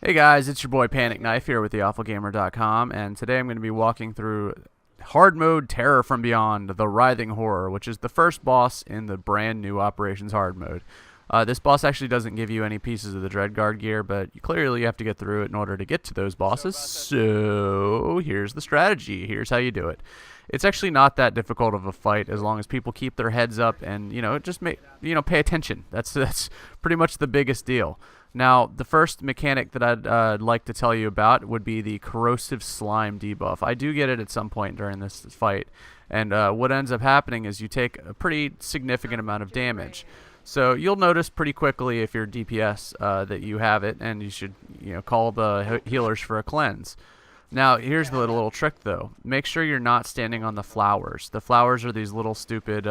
Hey guys, it's your boy Panic Knife here with theawfulgamer.com, and today I'm going to be walking through Hard Mode Terror from Beyond, the Writhing Horror, which is the first boss in the brand new Operations Hard Mode. This boss actually doesn't give you any pieces of the Dreadguard gear, but clearly you have to get through it in order to get to those bosses, so here's the strategy. Here's how you do it. It's actually not that difficult of a fight as long as people keep their heads up and, just pay attention. That's pretty much the biggest deal. Now, the first mechanic that I'd like to tell you about would be the Corrosive Slime debuff. I do get it at some point during this fight, and what ends up happening is you take a pretty significant amount of damage. So you'll notice pretty quickly if you're DPS that you have it, and you should call the healers for a cleanse. Now, here's the little trick, though. Make sure you're not standing on the flowers. The flowers are these little stupid,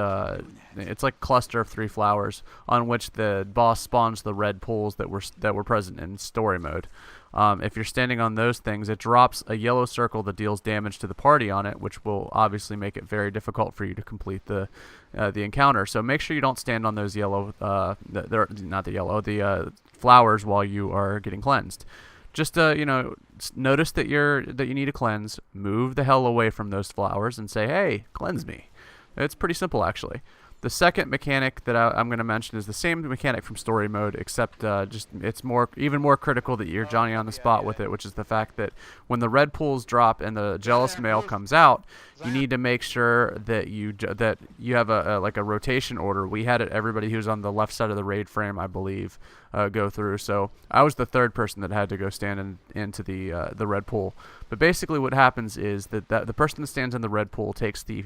it's like a cluster of 3 flowers on which the boss spawns the red pools that were present in story mode. If you're standing on those things, it drops a yellow circle that deals damage to the party on it, which will obviously make it very difficult for you to complete the encounter. So make sure you don't stand on those yellow, the flowers while you are getting cleansed. Just notice that you need a cleanse. Move the hell away from those flowers and say, "Hey, cleanse me." It's pretty simple, actually. The second mechanic that I'm going to mention is the same mechanic from story mode, except it's even more critical that you're Johnny on the spot with it, which is the fact that when the red pools drop and the jealous male comes out, you need to make sure that you have a rotation order. We had everybody who's on the left side of the raid frame, I believe, go through. So I was the third person that had to go stand into the red pool. But basically, what happens is that the person that stands in the red pool takes the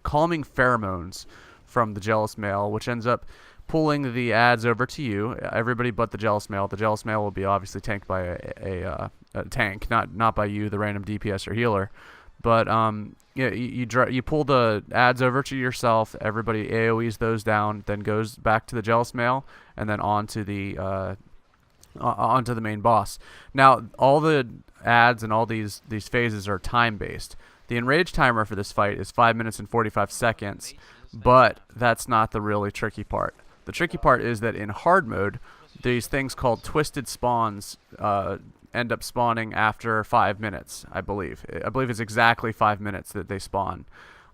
calming pheromones from the jealous male, which ends up pulling the ads over to you. Everybody but the jealous male. The jealous male will be obviously tanked by a tank, not by you, the random DPS or healer. But you pull the ads over to yourself. Everybody AoEs those down, then goes back to the jealous male, and then onto the main boss. Now, all the ads and all these phases are time based. The enrage timer for this fight is 5 minutes and 45 seconds, but that's not the really tricky part. The tricky part is that in hard mode, these things called twisted spawns end up spawning after 5 minutes, I believe. I believe it's exactly 5 minutes that they spawn.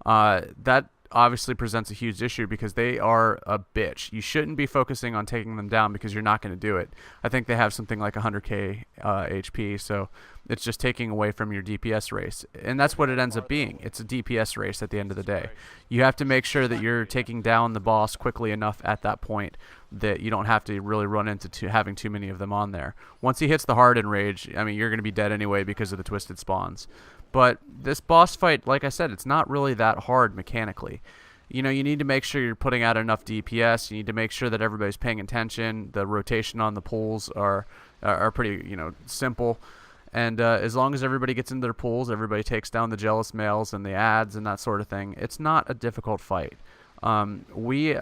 That obviously presents a huge issue because they are a bitch. You shouldn't be focusing on taking them down because you're not going to do it. I think they have something like 100k HP, so it's just taking away from your DPS race. And that's what it ends up being. It's a DPS race at the end of the day. You have to make sure that you're taking down the boss quickly enough at that point that you don't have to really run into having too many of them on there. Once he hits the hard enrage, I mean, you're going to be dead anyway because of the twisted spawns. But this boss fight, like I said, it's not really that hard mechanically. You need to make sure you're putting out enough DPS. You need to make sure that everybody's paying attention. The rotation on the pools are pretty, simple. And as long as everybody gets into their pools, everybody takes down the jealous males and the ads and that sort of thing, it's not a difficult fight. We,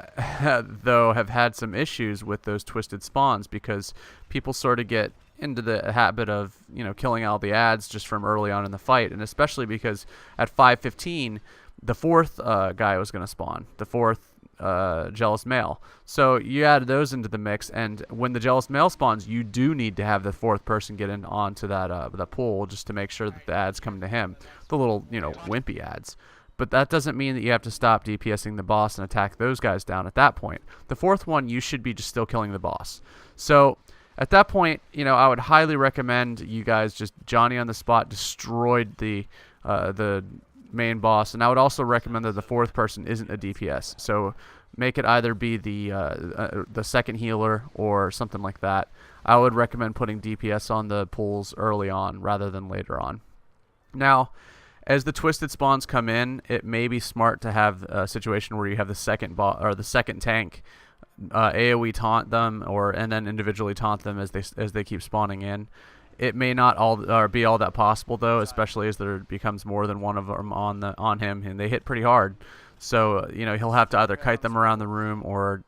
though, have had some issues with those twisted spawns because people sort of get into the habit of killing all the ads just from early on in the fight, and especially because at 5:15 the fourth guy was going to spawn, the fourth jealous male. So you add those into the mix, and when the jealous male spawns, you do need to have the fourth person get onto that pool just to make sure that the ads come to him, the little wimpy ads. But that doesn't mean that you have to stop DPSing the boss and attack those guys down at that point. The fourth one, you should be just still killing the boss. So at that point, I would highly recommend you guys just Johnny on the spot destroyed the main boss, and I would also recommend that the fourth person isn't a DPS. So make it either be the second healer or something like that. I would recommend putting DPS on the pools early on rather than later on. Now, as the twisted spawns come in, it may be smart to have a situation where you have the second tank AoE taunt them, and then individually taunt them as they keep spawning in. It may not be all that possible though, especially as there becomes more than one of them on him, and they hit pretty hard. So he'll have to either kite them around the room or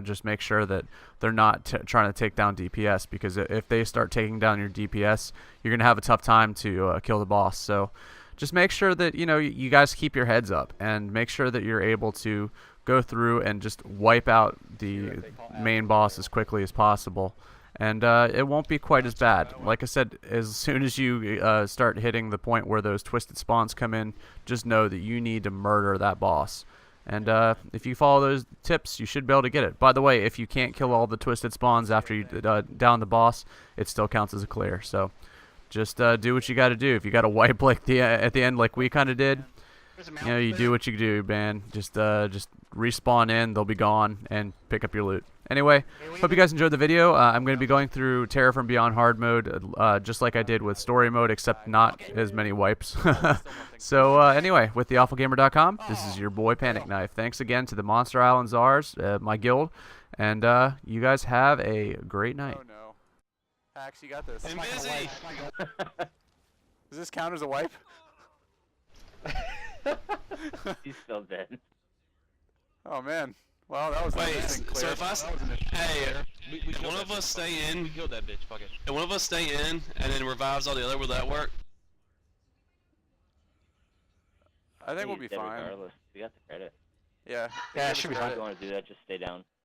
just make sure that they're not trying to take down DPS, because if they start taking down your DPS, you're gonna have a tough time to kill the boss. So just make sure that you guys keep your heads up and make sure that you're able to go through and just wipe out the main boss as quickly as possible. and it won't be quite as bad. Like I said, as soon as you start hitting the point where those twisted spawns come in, just know that you need to murder that boss. And if you follow those tips, you should be able to get it. By the way, if you can't kill all the twisted spawns after you down the boss, it still counts as a clear. So just do what you got to do. If you got to wipe like at the end like we kind of did, you know, you do what you do, man. Just respawn in, they'll be gone, and pick up your loot. Anyway, hope you guys enjoyed the video. I'm going to be going through Terra from Beyond hard mode, just like I did with story mode, except not as many wipes. So anyway, with theawfulgamer.com, this is your boy Panic Knife. Thanks again to the Monster Island Czars, my guild, and you guys have a great night. Oh no. Pax, you got this. I'm busy. Does this count as a wipe? He's still dead. Oh man. Well, that was an interesting clear. So if if one of us stay in, we killed that bitch. Fuck it. and one of us stay in, and then revives all the other, will that work? I think we'll be fine. Regardless, we got the credit. Yeah. Yeah, it should be If fine. you want to do that, just stay down.